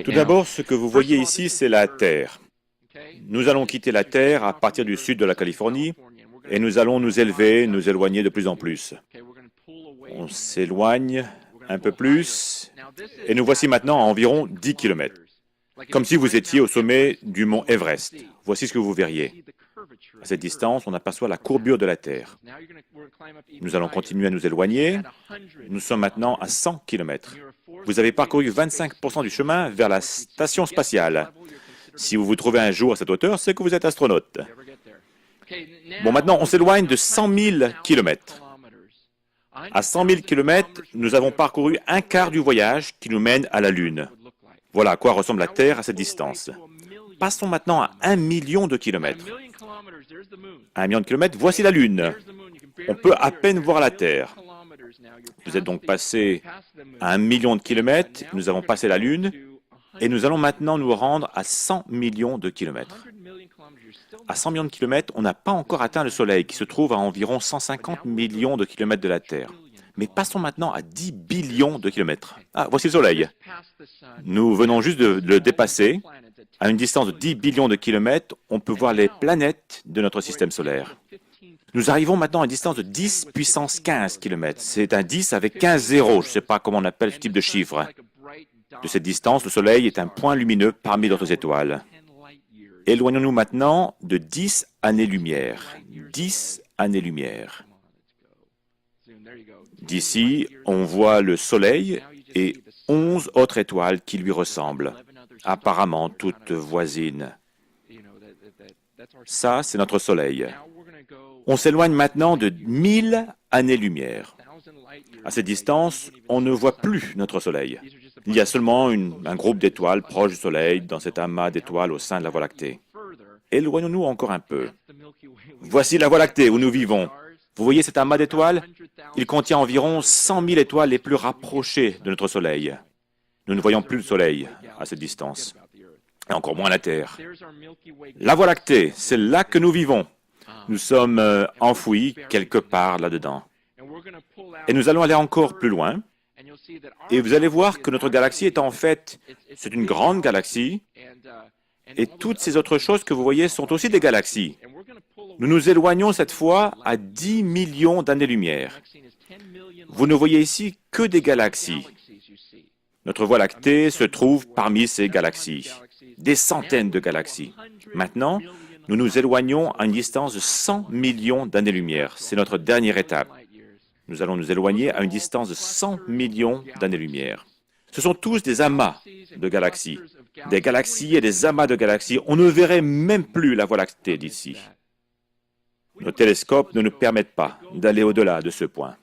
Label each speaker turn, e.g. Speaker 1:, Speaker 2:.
Speaker 1: Tout d'abord, ce que vous voyez ici, c'est la Terre. Nous allons quitter la Terre à partir du sud de la Californie et nous allons nous élever, nous éloigner de plus en plus. On s'éloigne un peu plus et nous voici maintenant à environ 10 km. Comme si vous étiez au sommet du mont Everest. Voici ce que vous verriez. À cette distance, on aperçoit la courbure de la Terre. Nous allons continuer à nous éloigner. Nous sommes maintenant à 100 km. Vous avez parcouru 25% du chemin vers la station spatiale. Si vous vous trouvez un jour à cette hauteur, c'est que vous êtes astronaute. Bon, maintenant, on s'éloigne de 100 000 km. À 100 000 km, nous avons parcouru un quart du voyage qui nous mène à la Lune. Voilà à quoi ressemble la Terre à cette distance. Passons maintenant à 1 million de kilomètres. À 1 million de kilomètres, voici la Lune. On peut à peine voir la Terre. Vous êtes donc passé à 1 million de kilomètres, nous avons passé la Lune, et nous allons maintenant nous rendre à 100 millions de kilomètres. À 100 millions de kilomètres, on n'a pas encore atteint le Soleil, qui se trouve à environ 150 millions de kilomètres de la Terre. Mais passons maintenant à 10 billions de kilomètres. Ah, voici le Soleil. Nous venons juste de le dépasser. À une distance de 10 billions de kilomètres, on peut voir les planètes de notre système solaire. Nous arrivons maintenant à une distance de 10 puissance 15 km. C'est un 10 avec 15 zéros. Je ne sais pas comment on appelle ce type de chiffre. De cette distance, le Soleil est un point lumineux parmi d'autres étoiles. Éloignons-nous maintenant de 10 années-lumière. 10 années-lumière. D'ici, on voit le Soleil et 11 autres étoiles qui lui ressemblent, apparemment toutes voisines. Ça, c'est notre Soleil. On s'éloigne maintenant de 1000 années-lumière. À cette distance, on ne voit plus notre Soleil. Il y a seulement un groupe d'étoiles proches du Soleil dans cet amas d'étoiles au sein de la Voie lactée. Éloignons-nous encore un peu. Voici la Voie lactée où nous vivons. Vous voyez cet amas d'étoiles? Il contient environ 100 000 étoiles les plus rapprochées de notre Soleil. Nous ne voyons plus le Soleil à cette distance, et encore moins la Terre. La Voie lactée, c'est là que nous vivons. Nous sommes enfouis quelque part là-dedans. Et nous allons aller encore plus loin. Et vous allez voir que notre galaxie est en fait, c'est une grande galaxie. Et toutes ces autres choses que vous voyez sont aussi des galaxies. Nous nous éloignons cette fois à 10 millions d'années-lumière. Vous ne voyez ici que des galaxies. Notre Voie lactée se trouve parmi ces galaxies. Des centaines de galaxies. Maintenant, nous nous éloignons à une distance de 100 millions d'années-lumière. C'est notre dernière étape. Nous allons nous éloigner à une distance de 100 millions d'années-lumière. Ce sont tous des amas de galaxies. Des galaxies et des amas de galaxies. On ne verrait même plus la Voie lactée d'ici. Nos télescopes ne nous permettent pas d'aller au-delà de ce point.